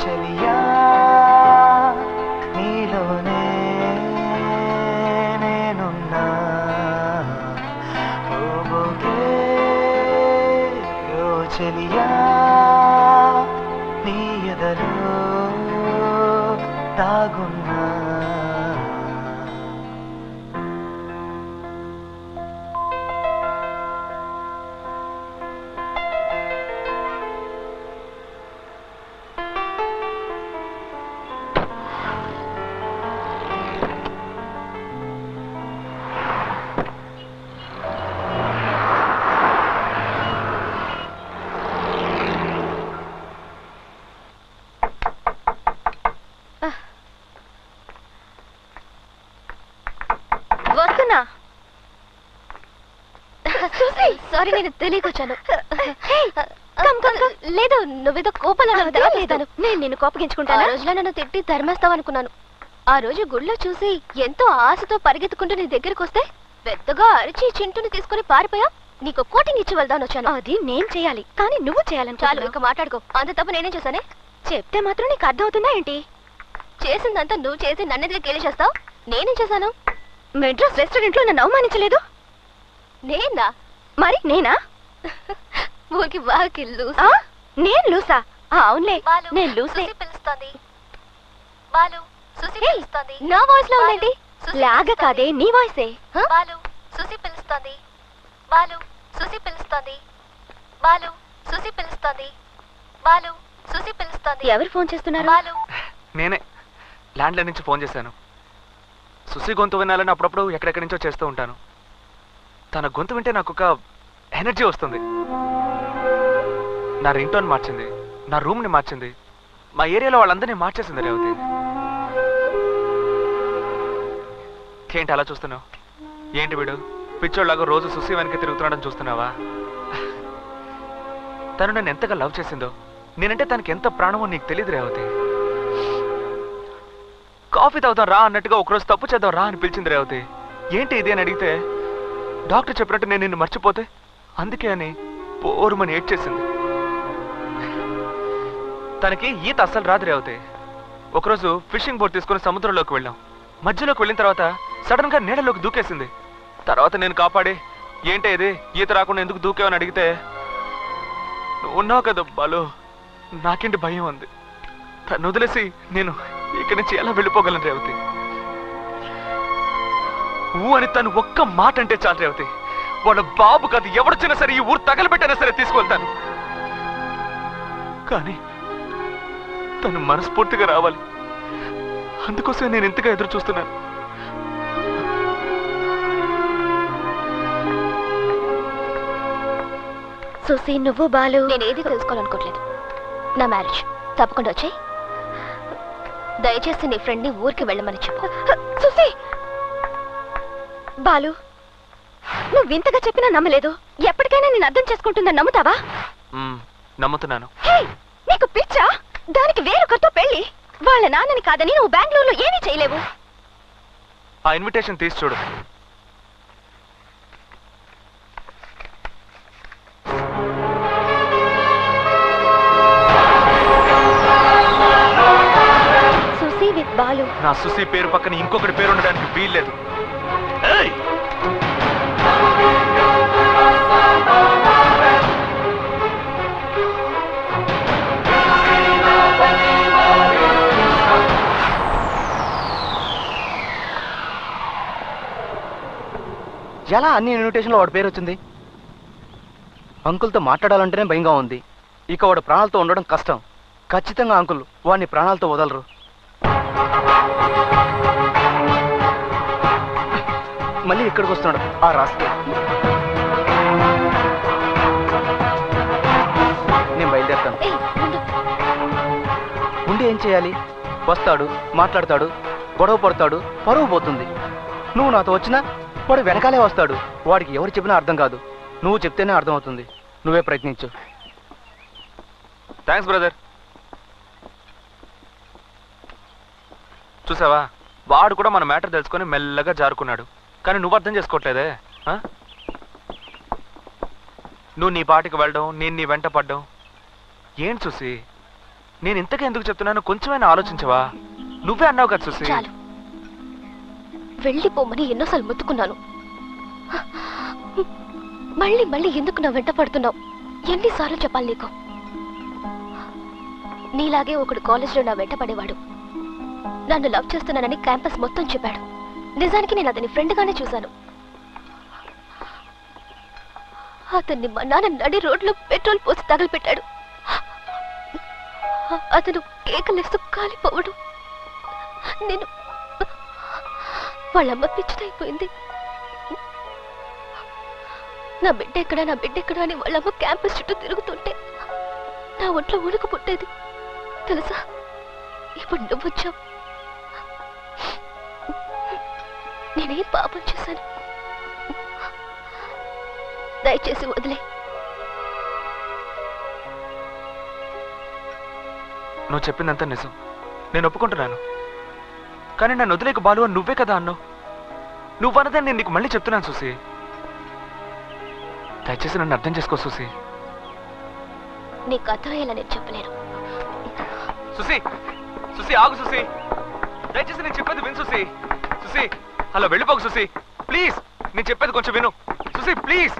చెలియా నీలోనే నేనున్నా ఓకే ఓ చెలియా నీ ఎదలో దాగున్నా వస్తున్నా. సారీ, నేను తెలియకొచ్చాను. లేదు, నువ్వేదో కోపంలో లేదు. నేను నిన్ను కోపగించుకుంటాను. ఆ రోజులో నన్ను తిట్టి ధర్మేస్తావు అనుకున్నాను. ఆ రోజు గుళ్ళో చూసి ఎంతో ఆశతో పరిగెత్తుకుంటూ నీ దగ్గరికి వస్తే పెద్దగా అరిచి చింటూని తీసుకుని పారిపోయా. నీకు కోటింగ్ ఇచ్చి వెళ్దాను వచ్చాను. అది నేను చేయాలి, కానీ నువ్వు చేయాలని. చాలు, ఇక మాట్లాడుకో. అంత తప్పు నేనేం చేశానే? చెప్తే మాత్రం నీకు అర్థమవుతుందా ఏంటి? చేసిందంతా నువ్వు చేసి నన్నెదిగా గేలి చేస్తావు. నేనేం చేశాను? మెడ్రాస్ రెస్టారెంట్ లో నన్ను అవమానించలేదు. నేనా? మరి నేనా? ఊరికి బాగా లూసా? నేను లూసా? అవునులే, నేను లూసే. పిలుస్తోంది బాలు. సుసి పిలుస్తోంది. నా వాయిస్ లో ఉందండి. లాగా కాదే, నీ వాయిసే. బాలు సుసి పిలుస్తోంది. బాలు సుసి పిలుస్తోంది. బాలు సుసి పిలుస్తోంది. బాలు సుసి పిలుస్తోంది. ఎవరు ఫోన్ చేస్తున్నారు? బాలు. నేనే ల్యాండ్ లైన్ నుంచి ఫోన్ చేశాను. సుసి గొంతు వినాలని అప్పుడప్పుడు ఎక్కడెక్కడి నుంచో చేస్తూ ఉంటాను. తన గొంతు వింటే నాకు ఒక ఎనర్జీ వస్తుంది. నా రింగ్ టోన్ మార్చింది, నా రూమ్ని మార్చింది, మా ఏరియాలో వాళ్ళందరినీ మార్చేసింది రేవతి. ఏంటి అలా చూస్తున్నావు? ఏంటి వీడు పిచ్చోళ్ళలాగా రోజు సుసి వెనక తిరుగుతున్నాడని చూస్తున్నావా? తను నన్ను ఎంతగా లవ్ చేసిందో, నేనంటే తనకి ఎంత ప్రాణమో నీకు తెలియదు రేవతి. కాఫీ తాగుతాం రా అన్నట్టుగా ఒకరోజు తప్పు చేద్దాం రా అని పిలిచింది రేవతి. ఏంటి ఇది అని అడిగితే డాక్టర్ చెప్పినట్టు నేను నిన్ను మర్చిపోతే అందుకే అని పోరుమని ఏడ్చేసింది. తనకి ఈత అస్సలు రాదు రేవతి. ఒకరోజు ఫిషింగ్ బోట్ తీసుకుని సముద్రంలోకి వెళ్ళాం. మధ్యలోకి వెళ్ళిన తర్వాత సడన్ గా నీడలోకి దూకేసింది. తర్వాత నేను కాపాడి ఏంటి ఇది ఈత రాకుండా ఎందుకు దూకావని అడిగితే నువ్వు ఉన్నావు కదా బాలు, నాకేంటి భయం ఉంది. తను వదిలేసి నేను ఇక్కడి నుంచి ఎలా వెళ్ళిపోగలను రేవతి? ఊ అని తను ఒక్క మాట అంటే చాలు రేవతి, వాళ్ళ బాబు కాదు ఎవడొచ్చినా సరే ఈ ఊరు తగలబెట్టైనా సరే తీసుకువెళ్తాను. కానీ తను మనస్ఫూర్తిగా రావాలి. అందుకోసం నేను ఎంతగా ఎదురు చూస్తున్నాను. సుసి, నువ్వు బాలు. నేనేది తెలుసుకోవాలనుకోవట్లేదు. నా మ్యారేజ్ తప్పకుండా వచ్చాయి. దయచేసి నీ ఫ్రెండ్ని ఊరికి వెళ్ళమని చెప్పు. సుసి, బాలు, నువ్వు వింతగా చెప్పినా నమ్మలేదు. ఎప్పటికైనా నేను అర్థం చేసుకుంటుందని నమ్ముతావా? నమ్ముతున్నాను. నీకు పిచ్చా? దానికి వేరొకరితో పెళ్లి. వాళ్ళ నాన్నని కాదని నువ్వు బెంగళూరులో ఏమీ చేయలేవు. ఆ ఇన్విటేషన్ తీసి చూడు. సుసి విత్ బాలు. నా సుసి పేరు పక్కన ఇంకొకటి పేరు ఉండడానికి వీల్లేదు. ఎలా అన్ని ఇన్విటేషన్లో వాడి పేరు వచ్చింది? అంకుల్తో మాట్లాడాలంటేనే భయంగా ఉంది. ఇక వాడు ప్రాణాలతో ఉండడం కష్టం. ఖచ్చితంగా అంకుల్ వాడిని ప్రాణాలతో వదలరు. మళ్ళీ ఇక్కడికి వస్తున్నాడు ఆ రాస్తే. నేను బయలుదేరుతాను. ఉండి ఏం చేయాలి? వస్తాడు, మాట్లాడతాడు, గొడవ పడతాడు, పరువు పోతుంది. నువ్వు నాతో వచ్చినా వాడు వెనకాలే వస్తాడు. వాడికి ఎవరు చెప్పినా అర్థం కాదు. నువ్వు చెప్తేనే అర్థమవుతుంది. నువ్వే ప్రయత్నించు. Thanks brother. చూసావా, వాడు కూడా మన మ్యాటర్ తెలుసుకొని మెల్లగా జారుకున్నాడు. కానీ నువ్వు అర్థం చేసుకోవట్లేదే. నువ్వు నీ పాటికి వెళ్ళడం, నేను నీ వెంట పడ్డం. ఏంటి చూసి నేను ఇంతగా ఎందుకు చెప్తున్నాను కొంచెమైనా ఆలోచించవా? నువ్వే అన్నావు కదా సుసి. చాలు, వెళ్ళిపోమని ఎన్నోసార్లు మొత్తుకున్నాను. మళ్ళీ మళ్ళీ ఎందుకు నా వెంట పడుతున్నావు? ఎన్నిసార్లు చెప్పాలి నీకు? నీలాగే ఒకడు కాలేజ్లో నా వెంట పడేవాడు. నన్ను లవ్ చేస్తున్నానని క్యాంపస్ మొత్తం చెప్పాడు. నిజానికి నేను అతని ఫ్రెండ్గానే చూశాను. అతన్ని మా నాన్న నడి రోడ్లో పెట్రోల్ పోసి తగలపెట్టాడు. అతను కేకలేస్తూ కాలిపోవడు. నేను వాళ్ళమ్మ పిచ్చిదైపోయింది. నా బిడ్డ ఎక్కడా అని వాళ్ళమ్మ క్యాంపస్ చుట్టూ తిరుగుతుంటే నా ఒంట్లో ఉణుకు పుట్టేది తెలుసా. ఇప్పుడు నువ్వు వచ్చావు. నేనేం పాపం చేశాను? దయచేసి వదిలే. నువ్వు చెప్పిందంతా నిజం, నేను ఒప్పుకుంటున్నాను. కానీ నన్ను వదిలేకు బాలు అని నువ్వే కదా అన్నావు. నువ్వన్నదని నేను నీకు మళ్ళీ చెప్తున్నాను సుసి. దయచేసి నన్ను అర్థం చేసుకో సుసి. నీకు అర్థమయ్యేలా నేను చెప్పలేను. సుసి సుసి ఆగు సుసి, దయచేసి నేను చెప్పేది విను సుసి. సుసి అలా వెళ్ళిపోకు సుసి, ప్లీజ్. నేను చెప్పేది కొంచెం విను సుసి, ప్లీజ్.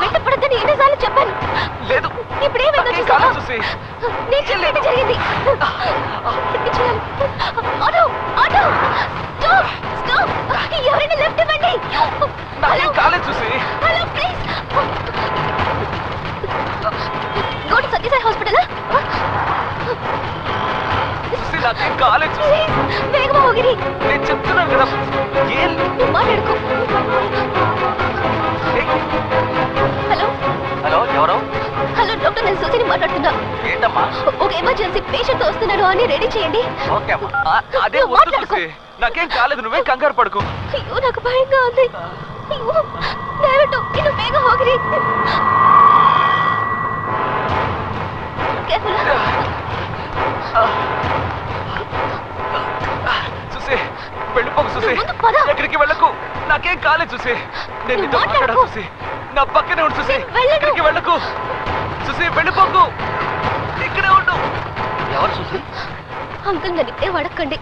వెంట పడద్దని ఎన్నిసార్లు చెప్పాను. లేదు, ఇప్పుడేమైందో చూసి నేను చెప్పేది జరిగింది. ఆటో ఆటో స్టాప్ స్టాప్, ఎవరైనా లెఫ్ట్ ఇవ్వండి. నాకేం కాలేదు చూసి. Hello please, go to Satyasai hospital. చూసి నాకేం కాలేదు చూసి. వేగమా ಹೋಗಿರಿ. నేను చెప్తున్నాను కదా, ఏం నువ్వు మాట్లాడుకో. హలో హలో, ఎవరు? హలో డాక్టర్, నేను సుసిని మాట్లాడుతున్నా. ఏంటమ్మా? ఒక ఎమర్జెన్సీ పేషెంట్ వస్తున్నాడు అని రెడీ చేయండి. ఓకే అమ్మా. అదే వద్దు చూసి, నాకేం కాలేదు, నువ్వే కంగారు పడుకో. అయ్యో నాకు భయంగా ఉంది. అయ్యో దయవిಟ್ಟು ఇನ್ನು ಬೇಗ ಹೋಗಿರಿ. చూసి వెళ్ళిపోకు చూసి, ముందు పద. ఎక్కడికి వెళ్ళకు, నాకేం కాలేదు చూసి. నేను నీతో మాట్లాడా చూసి, నా పక్కనే ఉండు చూసి. ఎక్కడికి వెళ్ళకు చూసి, వెళ్ళిపోకు, ఇక్కడే ఉండు. ఎవరు చూసి? అంకుల్ నన్ను ఇప్పుడే అడగండి.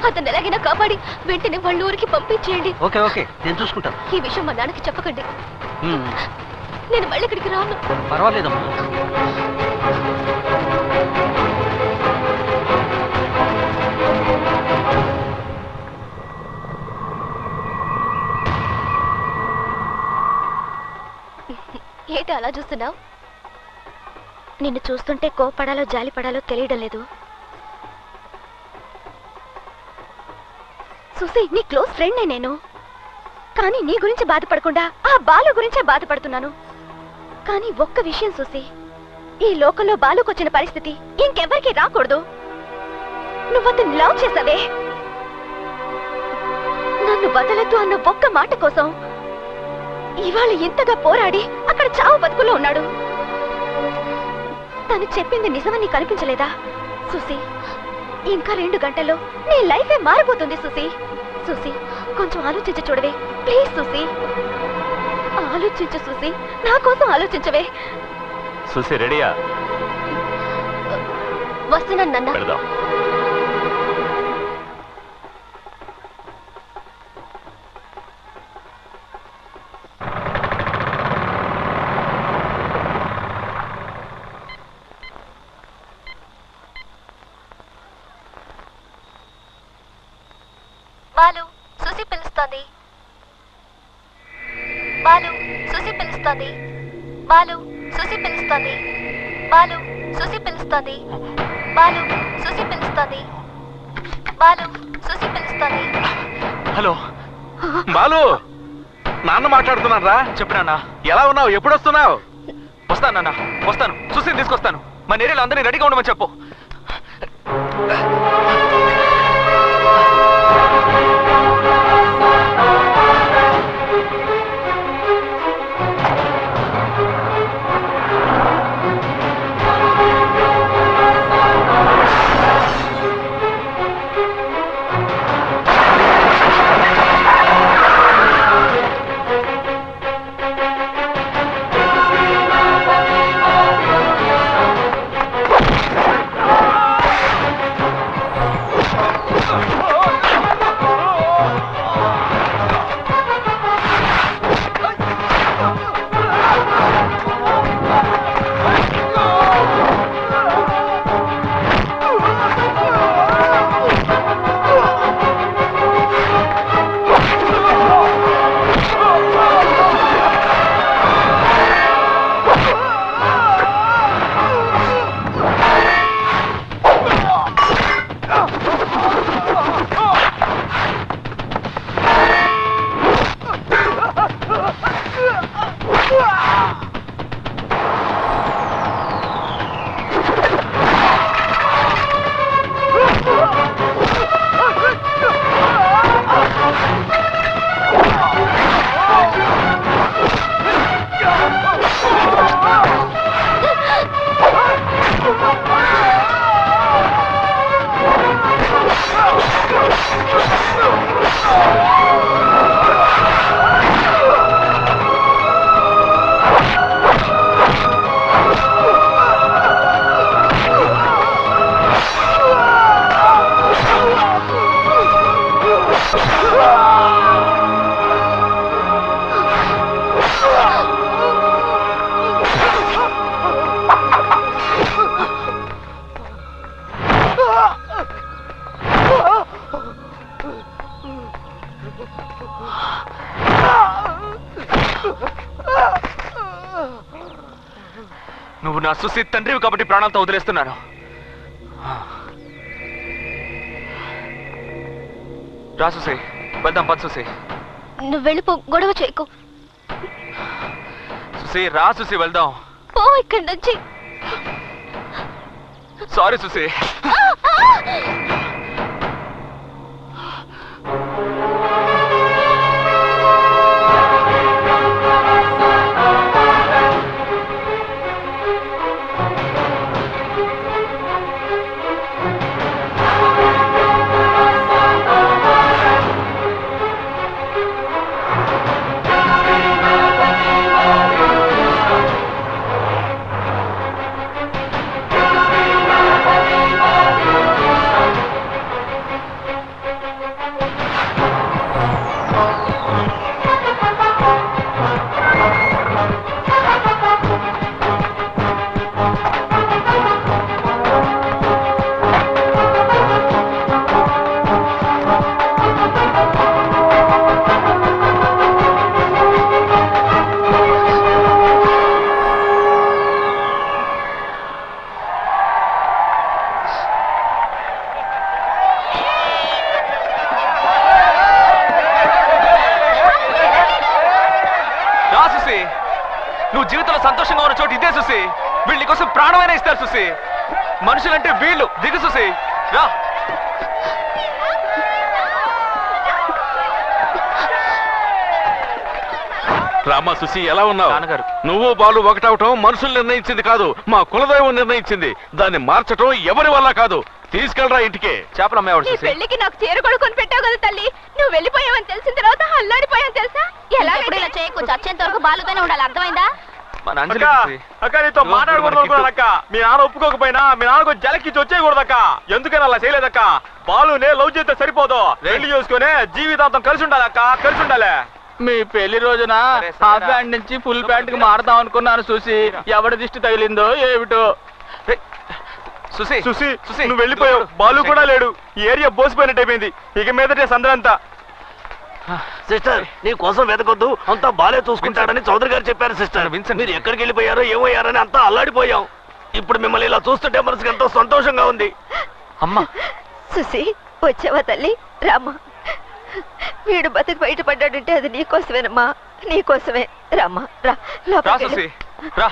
అతను ఎలాగైనా కాపాడి వెంటనే వాళ్ళ ఊరికి పంపించేయండి. ఓకే ఓకే, నేను చూసుకుంటాను. ఈ విషయం మా నాన్నకి చెప్పకండి. నేను మళ్ళీ ఇక్కడికి రాను. పర్వాలేదమ్మా. ఏంటి అలా చూస్తున్నావు? నిన్ను చూస్తుంటే కోపడాలో జాలిపడాలో తెలియడం లేదు. సుసి, నీ క్లోజ్ ఫ్రెండ్నే నేను. కానీ నీ గురించి బాధపడకుండా ఆ బాలు గురించే బాధపడుతున్నాను. కానీ ఒక్క విషయం సుసి, ఈ లోకంలో బాలుకొచ్చిన పరిస్థితి ఇంకెవరికి రాకూడదు. నువ్వు అతన్ని లవ్ చేసావే, నన్ను వదలొద్దు అన్న ఒక్క మాట కోసం ఇవాళ ఇంతగా పోరాడి అక్కడ చావు బతుకులో ఉన్నాడు. తను చెప్పింది నిజమని కనిపించలేదా సుసి? ఇంకా 2 గంటల్లో నీ లైఫే మారిపోతుంది సుసి. సుసి, కొంచెం ఆలోచించి చూడవే ప్లీజ్. సుసి ఆలోచించు సుసి, నా కోసం ఆలోచించవే. సుసి రెడీయా? వస్తున్నాను నాన్న. బాలు, సుసి పిలుస్తోంది. బాలు, సుసి పిలుస్తోంది. బాలు, సుసి పిలుస్తోంది. బాలు, సుసి పిలుస్తోంది. బాలు, సుసి పిలుస్తోంది. బాలు, సుసి పిలుస్తోంది. హలో బాలు, నాన్న మాట్లాడుతున్నారా? చెప్పు నాన్న. ఎలా ఉన్నావు? ఎప్పుడు వస్తున్నావు? వస్తాను నాన్న, వస్తాను. సుసిని తీసుకొస్తాను. మన ఏరియాలో అందరినీ రెడీగా ఉండమని చెప్పు. నువ్వు నా సుసి తండ్రివి కాబట్టి ప్రాణాలతో వదిలేస్తున్నాను. రా సుసి, వెళ్దాం. పద సుసి. నువ్వు వెళ్ళిపో, గొడవ చేయకు. సుసి రా సుసి, వెళ్దాం. పో ఇక్కడి నుంచి. సారీ సుసి. నువ్వు జీవితంలో సంతోషంగా ఉన్న చోటు ఇదే సుసి. వీళ్ళ కోసం ప్రాణమైనా ఇస్తారు సుసి. మనుషులంటే వీళ్ళు. దిగు సుసి, రా. రామా, సుసి ఎలా ఉన్నావు? నాన్నగారు, నువ్వు బాలు ఒకటవటం మనుషులు నిర్ణయించింది కాదు, మా కులదైవం నిర్ణయించింది. దాన్ని మార్చటం ఎవరి వల్ల కాదు. తీసుకెళ్ళరా ఇంటికి. చేపలు అమ్మేవాడు నీ సుసి. పెళ్లికి నాకు చీర కొనుక్కొని పెట్టావు కదా తల్లి. నువ్వు వెళ్ళిపోయావని తెలిసిన తర్వాత అల్లాడిపోయాను తెలుసా. ఎలా ఇలా చేయకు, చచ్చేంత వరకు బాలుతోనే ఉండాలి, అర్థమైందా? మన అంజలి సుసి. అక్క నీతో మాట్లాడకూడదక్క. మీ నాన్న ఒప్పుకోకపోయినా మీ నాన్నకు జలకిచ్చి వచ్చేయకూడదక్క. ఎందుకని అలా చేయలేదక్క. బాలునే లవ్ చేస్తే సరిపోదు, పెళ్లి చేసుకుని జీవితాంతం కలిసి ఉండాలి అక్క, కలిసి ఉండాలి. మీ పెళ్లి రోజున హాఫ్ ప్యాంట్ నుంచి ఫుల్ ప్యాంట్ కి మారదాం అనుకున్నాను చూసి ఎవరి దిష్టి తగిలిందో ఏమిటో. సుసి, సుసి సుసి నువ్వు వెళ్ళిపోయావు, బాలు కూడా లేడు. ఈ ఏరియా బోసిపోయినట్టు అయిపోయింది. ఇక మీదటే సందరంతా. సిస్టర్, నీ కోసం వెతకొద్దు, అంతా బాలే చూసుకుంటాడని చౌదరి గారు చెప్పారు సిస్టర్. మీరు ఎక్కడికి వెళ్ళిపోయారో ఏమయ్యారని అంతా అల్లాడిపోయాం. ఇప్పుడు మిమ్మల్ని ఇలా చూస్తుంటే మనసుకి ఎంతో సంతోషంగా ఉంది. అమ్మా సుసి, వచ్చావా తల్లి? రామ్మా, వీడు బతికి బయటపడ్డాడంటే అది నీకోసమేనమ్మా, నీకోసమే. రామ్మా, రా రా లోపలికి సుసి, వెళ్ళు. రా.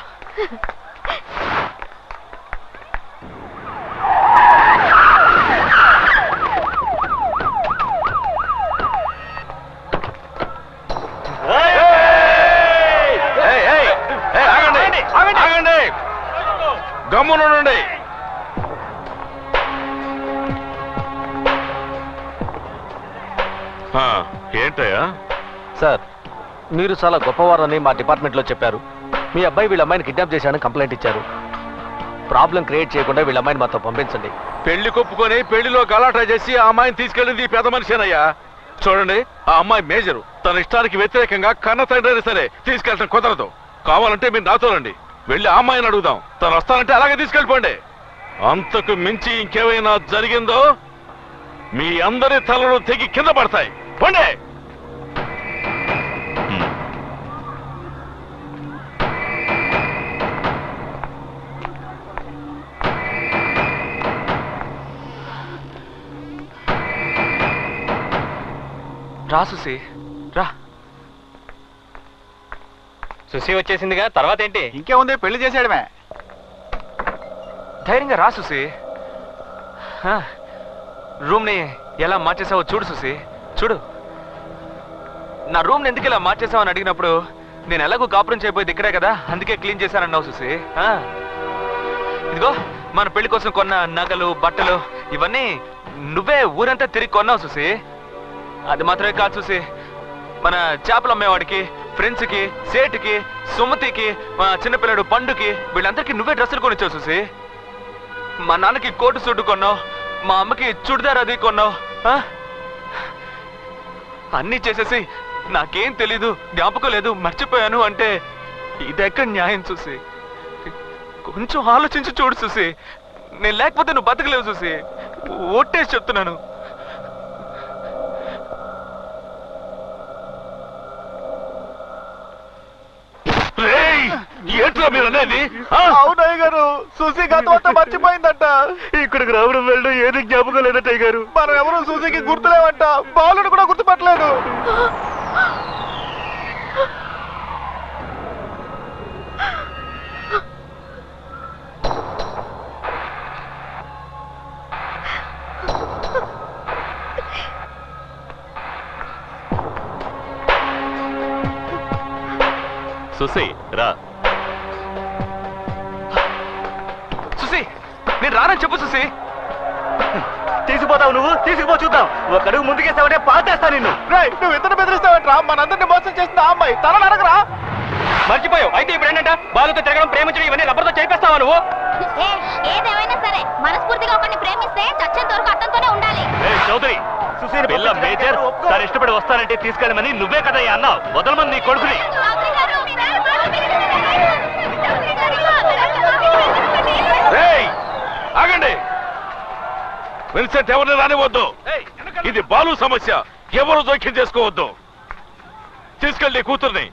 ఆగండి, గమ్మునుండండి. ఏంటయ్యా? సార్, మీరు చాలా గొప్పవారని మా డిపార్ట్మెంట్లో చెప్పారు. మీ అబ్బాయి వీళ్ళ అమ్మాయిని కిడ్నాప్ చేశానని కంప్లైంట్ ఇచ్చారు. ప్రాబ్లం క్రియేట్ చేయకుండా వీళ్ళ అమ్మాయిని మాతో పంపించండి. పెళ్లి కొప్పుకొని పెళ్లిలో గలాటా చేసి ఆ అమ్మాయిని తీసుకెళ్ళింది ఈ పెద్ద మనిషేనయ్యా. చూడండి, ఆ అమ్మాయి మేజరు. తన ఇష్టానికి వ్యతిరేకంగా కన్న తండ్రి సరే తీసుకెళ్ళటం కుదరదు. కావాలంటే మీరు నాతో రండి, వెళ్ళి ఆ అమ్మాయిని అడుగుదాం. తను వస్తానంటే అలాగే తీసుకెళ్ళిపోండి. అంతకు మించి ఇంకేమైనా జరిగిందో మీ అందరి తలలు తెగి కింద పడతాయి. పోండి. రా సుసి, రా. సుసి వచ్చేసిందిగా, తర్వాత ఏంటి? ఇంకేముంది, పెళ్లి చేసేయడమే. ధైర్యంగా రా సుసి. రూమ్ని ఎలా మార్చేసావో చూడు సుసి, చూడు. నా రూమ్ని ఎందుకు ఇలా మార్చేసావు అని అడిగినప్పుడు నేను ఎలాగో కాపురం చేయబోయేది ఇక్కడే కదా, అందుకే క్లీన్ చేశానన్నావు సుసి. ఇదిగో మన పెళ్లి కోసం కొన్న నగలు, బట్టలు ఇవన్నీ నువ్వే ఊరంతా తిరిగి కొన్నావు సుసి. అది మాత్రమే కాదు సుసి, మన చేపలు అమ్మేవాడికి, ఫ్రెండ్స్కి, సేటుకి, సుమతికి, మా చిన్నపిల్లడు పండుకి, వీళ్ళందరికీ నువ్వే డ్రెస్సులు కొనిచ్చావు సుసి. మా నాన్నకి కోటు సూటు కొన్నావు, మా అమ్మకి చుడిదార్ అది కొన్నావు. అన్నీ చేసేసి నాకేం తెలీదు, జ్ఞాపకం లేదు, మర్చిపోయాను అంటే ఇదెక్కడ న్యాయం చూసి? కొంచెం ఆలోచించి చూడు చూసి. నేను లేకపోతే నువ్వు బతకలేవు చూసి. ఒట్టేసి చెప్తున్నాను. ఏంట్రా మీరు అనేది? అవునయ్య గారు, సుసి గతం అంతా మర్చిపోయిందంట. ఇక్కడికి రావడం వెళ్ళడం ఏది జ్ఞాపకం లేదటయ్య గారు. మనం ఎవరు సుసికి గుర్తులేవంట, బాలుడు కూడా గుర్తుపట్టలేదు. సుసి రా. సుసి, నేను రానని చెప్పు సుసి. తీసుకుపోతావు నువ్వు, తీసుకుపో చూద్దాం. ఒక అడుగు ముందుకేస్తావంటే పాతేస్తా నిన్ను. రేయ్, నువ్వు ఇతను బెదిరిస్తావంటరా? మనందరినీ మోసం చేసిన ఆ అమ్మాయి తల నరకరా? మర్చిపోయావు. అయితే ఇప్పుడు ఏంటంట, బాలుతో తిరగడం, ప్రేమించడం ఇవన్నీ రబ్బర్తో చేయిస్తావా నువ్వు? ఏదేమైనా సరే మనస్ఫూర్తిగా ఒకరిని ప్రేమిస్తే చచ్చేంత వరకు అతనితోనే ఉండాలి. చౌదరి, పిల్ల మేజర్ సార్ ఇష్టపడి వస్తానంటే తీసుకెళ్ళమని నువ్వే కదా అన్నావు. వదలమని నీ కొడుకుని. ఆగండి. విన్సెంట్ ఎవరిని రానివద్దు. ఇది బాలు సమస్య, ఎవరు జోక్యం చేసుకోవద్దు. తీసుకెళ్ళి కూతుర్ని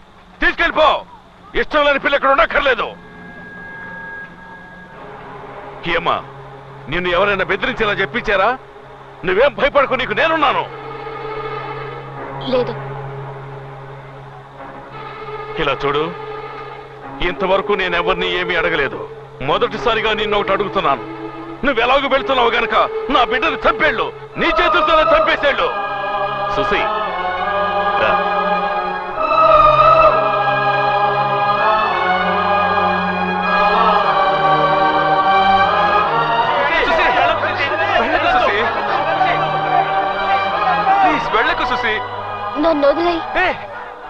తీసుకెళ్ళిపో. ఇష్టం లేని పిల్ల ఇక్కడ ఉండక్కర్లేదు. ఏమ్మా, నిన్ను ఎవరైనా బెదిరించేలా చెప్పించారా? నువ్వేం భయపడకు, నీకు నేనున్నాను. లేదు. ఇలా చూడు, ఇంతవరకు నేనెవరిని ఏమీ అడగలేదు. మొదటిసారిగా నిన్ను ఒకటి అడుగుతున్నాను. నువ్వెలాగూ వెళ్తున్నావు గనక నా బిడ్డను చంపేళ్ళు, నీ చేతులతోనే చంపేసేళ్ళు. సుసి రా. వెళ్ళకు సుసి. నన్ను వదిలేయ్.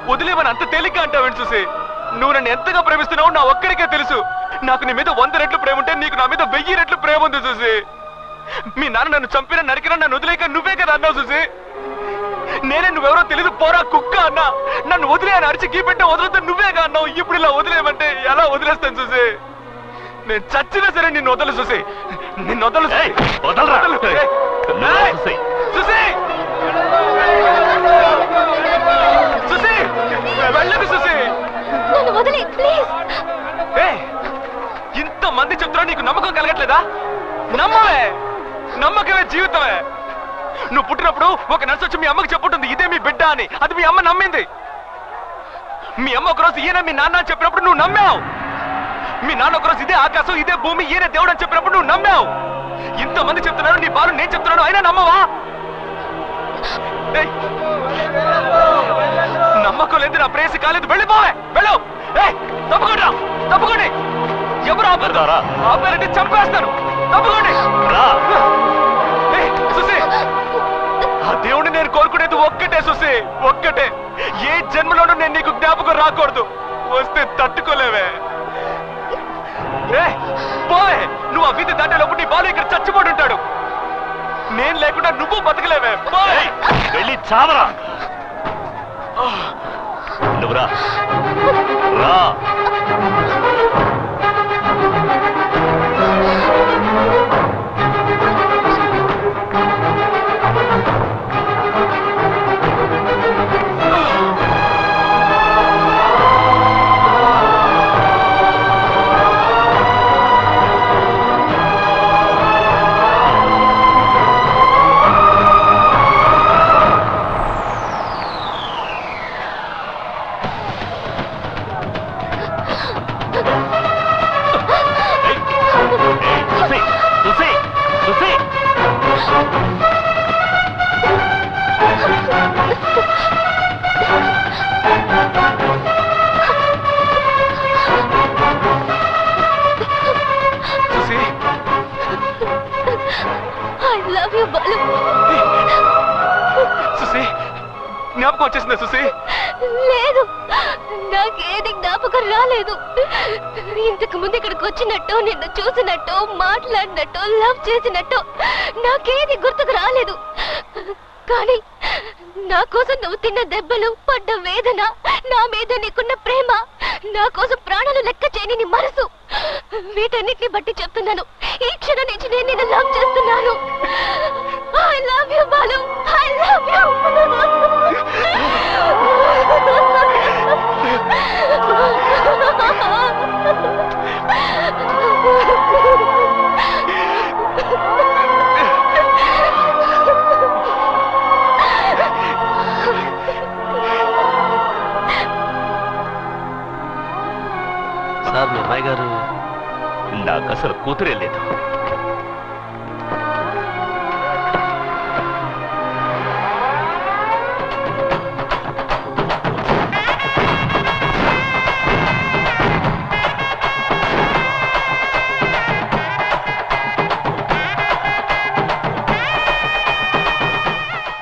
వదిలేమని అంత తేలిక అంటావేంటి సుసి? నువ్వు నన్ను ఎంతగా ప్రేమిస్తున్నావు నా ఒక్కడికే తెలుసు. నాకు నీ మీద 100 రెట్లు ప్రేమ ఉంటే నీకు నా మీద 1000 రెట్లు ప్రేమ ఉంది సుసి. మీ నాన్న నన్ను చంపినా నరికినా నన్ను వదిలేక నువ్వే కదా అన్నావు సుసి. నేనే నువ్వెవరో తెలీదు పోరా కుక్క అన్నా. నన్ను వదిలే అని అరిచి గీపెట్టే వదులుతా నువ్వేగా అన్నావు. ఇప్పుడు ఇలా వదిలేయమంటే ఎలా వదిలేస్తాను సుసి? నేను చచ్చినా సరే నిన్ను వదలు సుసి. నిన్ను వదలు సుసి. సుసి, సుసి, వెళ్ళకు సుసి. నన్ను వదిలేయ్ ప్లీజ్. ఇంతమంది చెప్తున్నా నీకు నమ్మకం కలగట్లేదా? నమ్మవే, నమ్మకమే జీవితమే. నువ్వు పుట్టినప్పుడు ఒక నర్సు వచ్చి మీ అమ్మకి చెప్పుంటుంది ఇదే మీ బిడ్డ అని. అది మీ అమ్మ నమ్మింది. మీ అమ్మ ఒకరోజు ఈయన మీ నాన్న అని చెప్పినప్పుడు నువ్వు నమ్మావు. మీ నాన్న ఒకరోజు ఇదే ఆకాశం ఇదే భూమి ఈయన దేవుడు అని చెప్పినప్పుడు నువ్వు నమ్మావు. ఇంతమంది చెప్తున్నారు, నీ బాలు నేను చెప్తున్నాను, అయినా నమ్మవా? నమ్మకం లేదు, నా ప్రేసి కాలేదు, వెళ్ళిపోవే. వెళ్ళు. తప్పకుండా తప్పకోండి. ఎవరు ఆపారంటే చంపేస్తాను. తప్పకోండి. సుసి, ఆ దేవుడిని నేను కోరుకునేది ఒక్కటే సుసి, ఒక్కటే. ఏ జన్మలోనూ నేను నీకు జ్ఞాపకం రాకూడదు. వస్తే తట్టుకోలేవే. పోవే. నువ్వు ఆ వీధి దాటేలోపు నీ బాలు ఇక్కడ చచ్చిపోయి ఉంటాడు. నేను లేకుండా నువ్వు బతకలేవే. వెళ్ళి చావరా. నువ్వురా రా. జ్ఞాపకం వచ్చేసిందా సుసి? లేదు, నాకేది జ్ఞాపకం రాలేదు. ఇంతకు ముందు ఇక్కడికి వచ్చినట్టు, నిన్ను చూసినట్టు, మాట్లాడినట్టు, లవ్ చేసినట్టు నాకేది గుర్తుకు రాలేదు. కానీ నా కోసం నువ్వు తిన్న దెబ్బలు, పడ్డ వేదన, నా మీద నీకున్న ప్రేమ, నా కోసం ప్రాణాలు లెక్క చేయని నీ మనసు, వీటన్నిటిని బట్టి చెప్తున్నాను, ఈ క్షణం నుంచి నేను నిన్ను లవ్ చేస్తున్నాను. I love you Balu, I love you. Sir మీ అమ్మాయి గారు నాకు అసలు కూతురే లేదు.